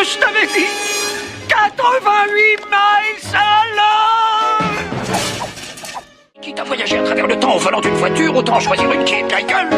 que je t'avais dit. 88 miles à l'heure. Quitte à voyager à travers le temps au volant d'une voiture, autant choisir une qui est de la gueule.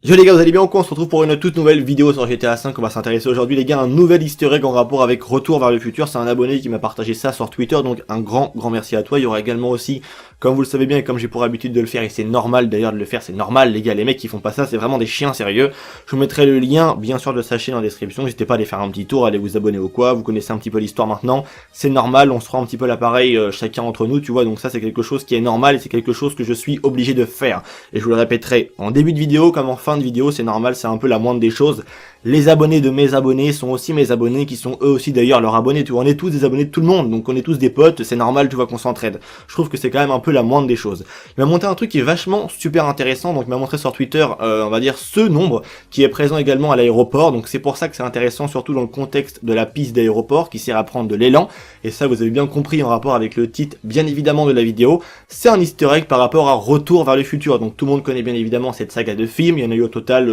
Yo les gars, vous allez bien ou quoi? On se retrouve pour une toute nouvelle vidéo sur GTA 5. On va s'intéresser aujourd'hui les gars à un nouvel easter egg en rapport avec Retour vers le futur. C'est un abonné qui m'a partagé ça sur Twitter, donc un grand merci à toi. Il y aura également aussi, comme vous le savez bien et comme j'ai pour habitude de le faire, et c'est normal d'ailleurs de le faire, c'est normal les gars, les mecs qui font pas ça, c'est vraiment des chiens sérieux. Je vous mettrai le lien bien sûr de sa chaîne en description, n'hésitez pas à aller faire un petit tour, allez vous abonner ou quoi, vous connaissez un petit peu l'histoire maintenant, c'est normal, on se rend un petit peu l'appareil chacun entre nous, tu vois, donc ça c'est quelque chose qui est normal et c'est quelque chose que je suis obligé de faire. Et je vous le répéterai en début de vidéo comme en fin de vidéo, c'est normal, c'est un peu la moindre des choses. Les abonnés de mes abonnés sont aussi mes abonnés qui sont eux aussi d'ailleurs leurs abonnés, tu vois, on est tous des abonnés de tout le monde, donc on est tous des potes, c'est normal, tu vois, qu'on s'entraide. Je trouve que c'est quand même un peu la moindre des choses. Il m'a montré un truc qui est vachement super intéressant, donc il m'a montré sur Twitter, on va dire ce nombre qui est présent également à l'aéroport, donc c'est pour ça que c'est intéressant, surtout dans le contexte de la piste d'aéroport qui sert à prendre de l'élan, et ça vous avez bien compris en rapport avec le titre bien évidemment de la vidéo, c'est un easter egg par rapport à Retour vers le futur, donc tout le monde connaît bien évidemment cette saga de films, il y en a eu au total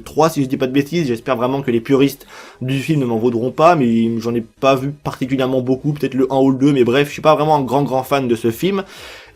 3 si je dis pas de bêtises, j'espère vraiment que les puristes du film ne m'en vaudront pas, mais j'en ai pas vu particulièrement beaucoup, peut-être le 1 ou le 2, mais bref, je suis pas vraiment un grand fan de ce film.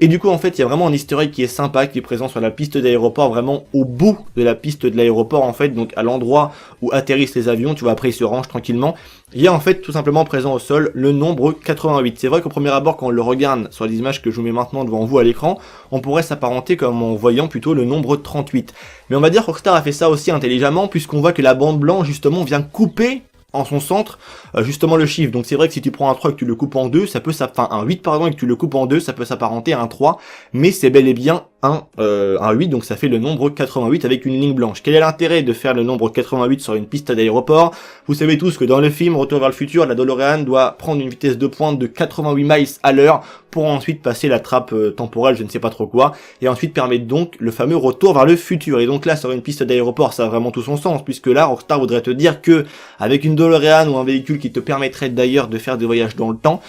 Et du coup en fait il y a vraiment un easter egg qui est sympa, qui est présent sur la piste d'aéroport, vraiment au bout de la piste de l'aéroport en fait, donc à l'endroit où atterrissent les avions, tu vois, après ils se rangent tranquillement. Il y a en fait tout simplement présent au sol le nombre 88. C'est vrai qu'au premier abord quand on le regarde sur les images que je vous mets maintenant devant vous à l'écran, on pourrait s'apparenter comme en voyant plutôt le nombre 38. Mais on va dire que Rockstar a fait ça aussi intelligemment puisqu'on voit que la bande blanche justement vient couper en son centre justement le chiffre. Donc c'est vrai que si tu prends un 3 et que tu le coupes en deux, ça peut un 8 pardon et que tu le coupes en deux, ça peut s'apparenter à un 3, mais c'est bel et bien un 8, donc ça fait le nombre 88 avec une ligne blanche. Quel est l'intérêt de faire le nombre 88 sur une piste d'aéroport? Vous savez tous que dans le film Retour vers le futur, la DeLorean doit prendre une vitesse de pointe de 88 miles à l'heure pour ensuite passer la trappe temporelle, je ne sais pas trop quoi, et ensuite permettre donc le fameux retour vers le futur. Et donc là, sur une piste d'aéroport, ça a vraiment tout son sens, puisque là, Rockstar voudrait te dire que avec une DeLorean ou un véhicule qui te permettrait d'ailleurs de faire des voyages dans le temps,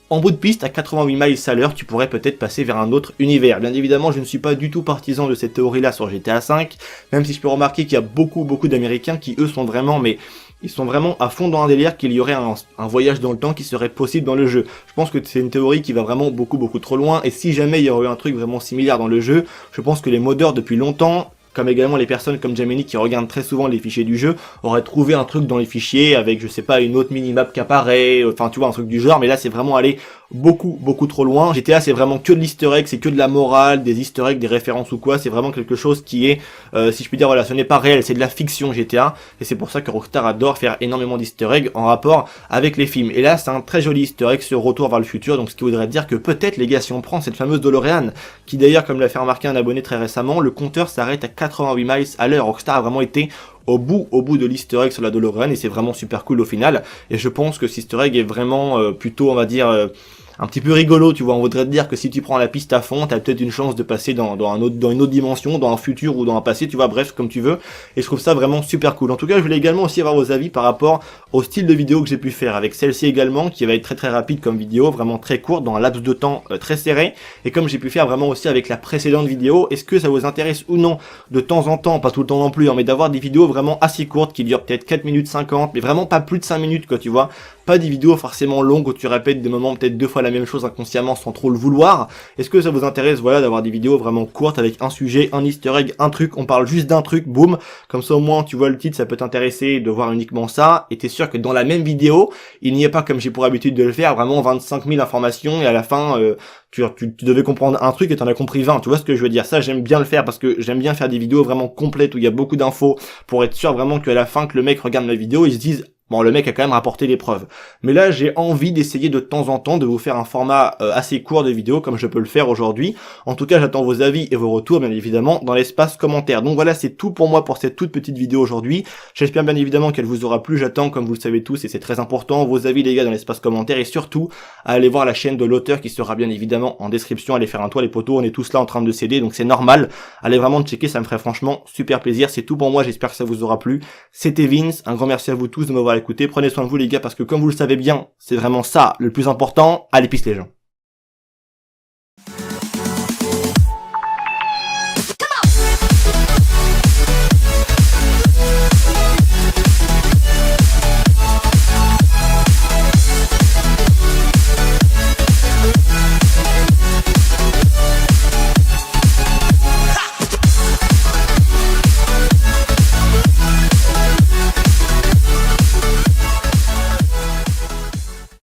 en bout de piste, à 88 miles à l'heure, tu pourrais peut-être passer vers un autre univers. Bien évidemment, je ne suis pas du tout partisan de cette théorie-là sur GTA V, même si je peux remarquer qu'il y a beaucoup d'Américains qui, eux, sont vraiment, mais ils sont vraiment à fond dans un délire qu'il y aurait un voyage dans le temps qui serait possible dans le jeu. Je pense que c'est une théorie qui va vraiment beaucoup trop loin, et si jamais il y aurait eu un truc vraiment similaire dans le jeu, je pense que les modeurs depuis longtemps, comme également les personnes comme Gemini qui regardent très souvent les fichiers du jeu, auraient trouvé un truc dans les fichiers avec, je sais pas, une autre minimap qui apparaît, enfin tu vois, un truc du genre, mais là c'est vraiment aller beaucoup trop loin. GTA c'est vraiment que de l'easter egg, c'est que de la morale, des easter eggs, des références ou quoi, c'est vraiment quelque chose qui est, si je puis dire, voilà, ce n'est pas réel, c'est de la fiction GTA, et c'est pour ça que Rockstar adore faire énormément d'easter eggs en rapport avec les films. Et là c'est un très joli easter egg sur Retour vers le futur, donc ce qui voudrait dire que peut-être les gars, si on prend cette fameuse DeLorean, qui d'ailleurs comme l'a fait remarquer un abonné très récemment, le compteur s'arrête à 88 miles à l'heure. Rockstar a vraiment été au bout de l'easter egg sur la DeLorean et c'est vraiment super cool au final. Et je pense que cet easter egg est vraiment plutôt, on va dire, un petit peu rigolo, tu vois. On voudrait te dire que si tu prends la piste à fond, t'as peut-être une chance de passer dans une autre dimension, dans un futur ou dans un passé, tu vois, bref, comme tu veux. Et je trouve ça vraiment super cool. En tout cas, je voulais également aussi avoir vos avis par rapport au style de vidéo que j'ai pu faire avec celle-ci également, qui va être très rapide comme vidéo, vraiment très courte, dans un laps de temps très serré. Et comme j'ai pu faire vraiment aussi avec la précédente vidéo, est-ce que ça vous intéresse ou non, de temps en temps, pas tout le temps non plus, hein, mais d'avoir des vidéos vraiment assez courtes, qui durent peut-être 4 minutes 50, mais vraiment pas plus de 5 minutes, quoi, tu vois. Pas des vidéos forcément longues où tu répètes des moments peut-être 2 fois la même chose inconsciemment sans trop le vouloir. Est-ce que ça vous intéresse, voilà, d'avoir des vidéos vraiment courtes avec un sujet, un easter egg, un truc, on parle juste d'un truc, boum, comme ça au moins tu vois le titre, ça peut t'intéresser de voir uniquement ça, et t'es sûr que dans la même vidéo, il n'y a pas, comme j'ai pour habitude de le faire, vraiment 25 000 informations, et à la fin, tu devais comprendre un truc et t'en as compris 20, tu vois ce que je veux dire. Ça j'aime bien le faire parce que j'aime bien faire des vidéos vraiment complètes où il y a beaucoup d'infos pour être sûr vraiment qu'à la fin que le mec regarde ma vidéo, il se dise bon, le mec a quand même rapporté les preuves. Mais là, j'ai envie d'essayer de temps en temps de vous faire un format assez court de vidéo, comme je peux le faire aujourd'hui. En tout cas, j'attends vos avis et vos retours, bien évidemment, dans l'espace commentaire. Donc voilà, c'est tout pour moi pour cette toute petite vidéo aujourd'hui. J'espère bien évidemment qu'elle vous aura plu. J'attends, comme vous le savez tous, et c'est très important, vos avis, les gars, dans l'espace commentaire. Et surtout, à aller voir la chaîne de l'auteur qui sera bien évidemment en description. Allez faire un tour, les potos. On est tous là en train de céder, donc c'est normal. Allez vraiment checker, ça me ferait franchement super plaisir. C'est tout pour moi, j'espère que ça vous aura plu. C'était Vince, un grand merci à vous tous de m'avoir écouté. Prenez soin de vous les gars, parce que comme vous le savez bien, c'est vraiment ça le plus important. Allez, peace les gens.